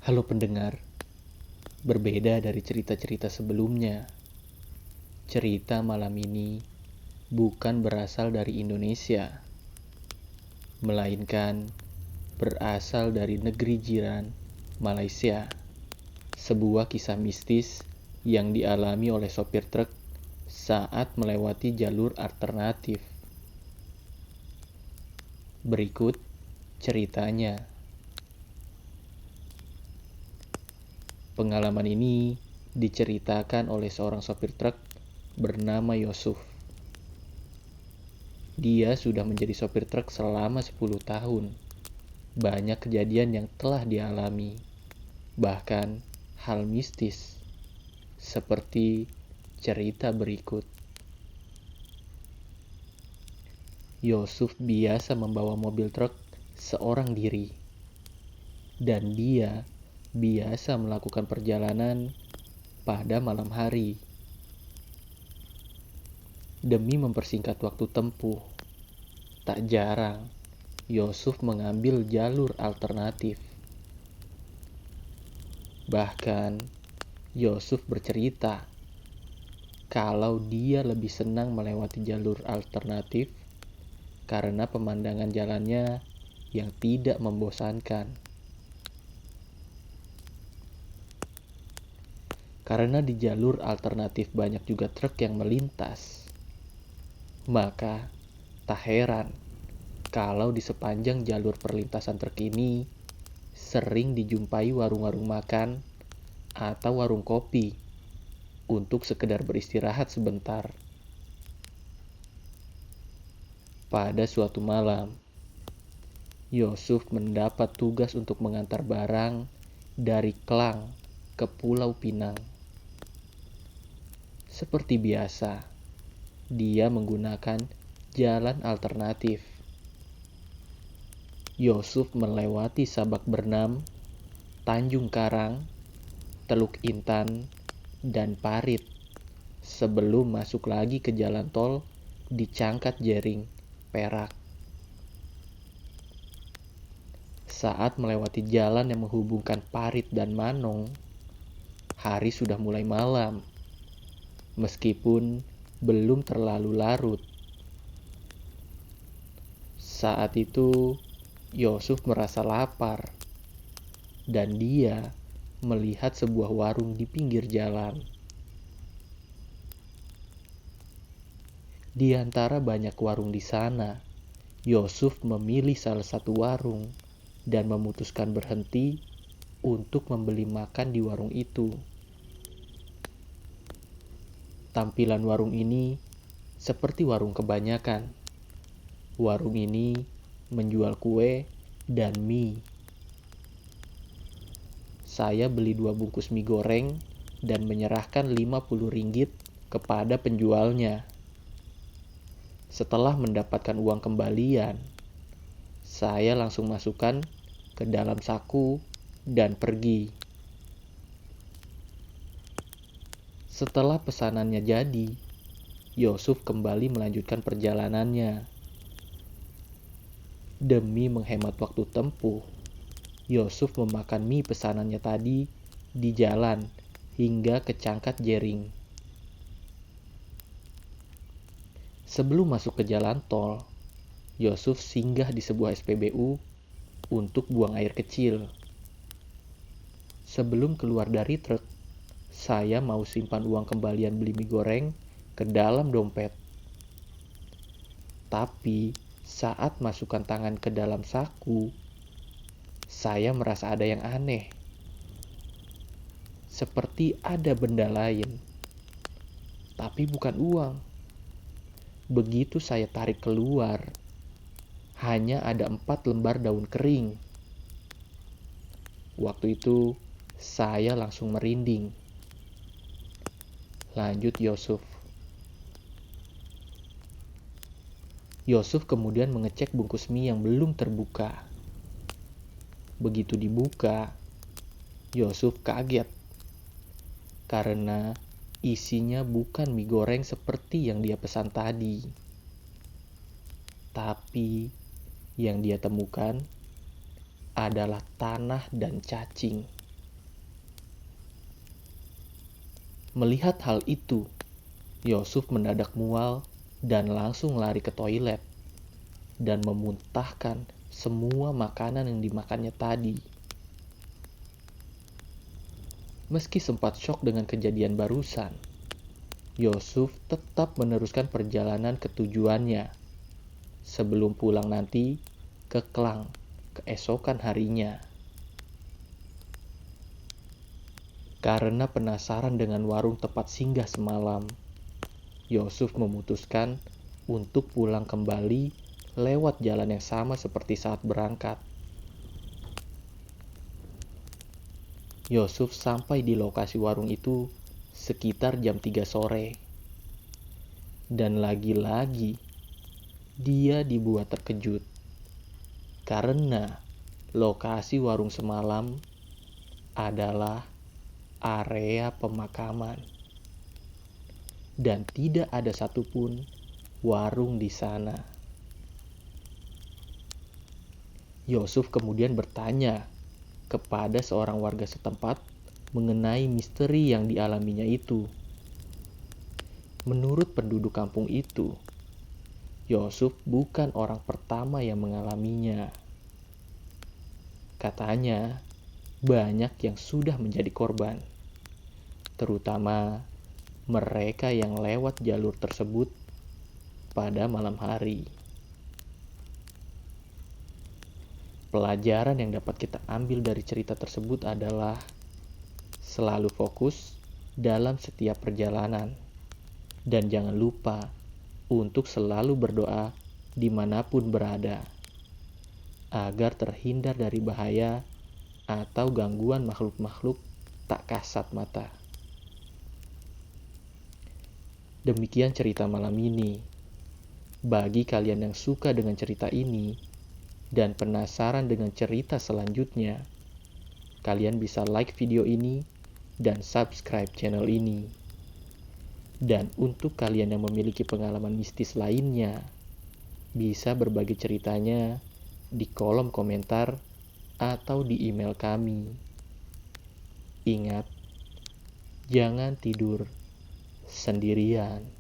Halo pendengar, berbeda dari cerita-cerita sebelumnya, cerita malam ini bukan berasal dari Indonesia, melainkan berasal dari negeri jiran, Malaysia. Sebuah kisah mistis yang dialami oleh sopir truk saat melewati jalur alternatif. Berikut ceritanya. Pengalaman ini diceritakan oleh seorang sopir truk bernama Yusuf. Dia sudah menjadi sopir truk selama 10 tahun. Banyak kejadian yang telah dialami, bahkan hal mistis, seperti cerita berikut. Yusuf biasa membawa mobil truk seorang diri, dan dia biasa melakukan perjalanan pada malam hari. Demi mempersingkat waktu tempuh, tak jarang Yusuf mengambil jalur alternatif. Bahkan Yusuf bercerita kalau dia lebih senang melewati jalur alternatif karena pemandangan jalannya yang tidak membosankan. Karena di jalur alternatif banyak juga truk yang melintas, maka tak heran kalau di sepanjang jalur perlintasan truk ini sering dijumpai warung-warung makan atau warung kopi untuk sekedar beristirahat sebentar. Pada suatu malam, Yusuf mendapat tugas untuk mengantar barang dari Klang ke Pulau Pinang. Seperti biasa, dia menggunakan jalan alternatif. Yusuf melewati Sabak Bernam, Tanjung Karang, Teluk Intan, dan Parit sebelum masuk lagi ke jalan tol di Cangkat Jering, Perak. Saat melewati jalan yang menghubungkan Parit dan Manong, hari sudah mulai malam, meskipun belum terlalu larut. Saat itu, Yusuf merasa lapar, dan dia melihat sebuah warung di pinggir jalan. Di antara banyak warung di sana, Yusuf memilih salah satu warung dan memutuskan berhenti untuk membeli makan di warung itu. Tampilan warung ini seperti warung kebanyakan. Warung ini menjual kue dan mie. Saya beli 2 bungkus mie goreng dan menyerahkan 50 ringgit kepada penjualnya. Setelah mendapatkan uang kembalian, saya langsung masukkan ke dalam saku dan pergi. Setelah pesanannya jadi, Yusuf kembali melanjutkan perjalanannya. Demi menghemat waktu tempuh, Yusuf memakan mie pesanannya tadi di jalan hingga ke Cangkat Jering. Sebelum masuk ke jalan tol, Yusuf singgah di sebuah SPBU untuk buang air kecil. Sebelum keluar dari truk, saya mau simpan uang kembalian beli mie goreng ke dalam dompet. Tapi saat masukkan tangan ke dalam saku, saya merasa ada yang aneh. Seperti ada benda lain, tapi bukan uang. Begitu saya tarik keluar, hanya ada 4 lembar daun kering. Waktu itu, saya langsung merinding. Lanjut Yusuf. Yusuf kemudian mengecek bungkus mie yang belum terbuka. Begitu dibuka, Yusuf kaget karena isinya bukan mie goreng seperti yang dia pesan tadi. Tapi yang dia temukan adalah tanah dan cacing. Melihat hal itu, Yusuf mendadak mual dan langsung lari ke toilet dan memuntahkan semua makanan yang dimakannya tadi. Meski sempat syok dengan kejadian barusan, Yusuf tetap meneruskan perjalanan ke tujuannya sebelum pulang nanti ke Klang keesokan harinya. Karena penasaran dengan warung tempat singgah semalam, Yusuf memutuskan untuk pulang kembali lewat jalan yang sama seperti saat berangkat. Yusuf sampai di lokasi warung itu sekitar jam 3 sore. Dan lagi-lagi, dia dibuat terkejut. Karena lokasi warung semalam adalah area pemakaman. Dan tidak ada satupun warung di sana. Yusuf kemudian bertanya kepada seorang warga setempat mengenai misteri yang dialaminya itu. Menurut penduduk kampung itu, Yusuf bukan orang pertama yang mengalaminya. Katanya, banyak yang sudah menjadi korban, terutama mereka yang lewat jalur tersebut pada malam hari. Pelajaran yang dapat kita ambil dari cerita tersebut adalah selalu fokus dalam setiap perjalanan, dan jangan lupa untuk selalu berdoa dimanapun berada, agar terhindar dari bahaya atau gangguan makhluk-makhluk tak kasat mata. Demikian cerita malam ini. Bagi kalian yang suka dengan cerita ini dan penasaran dengan cerita selanjutnya, kalian bisa like video ini dan subscribe channel ini. Dan untuk kalian yang memiliki pengalaman mistis lainnya, bisa berbagi ceritanya di kolom komentar atau di email kami. Ingat, jangan tidur sendirian.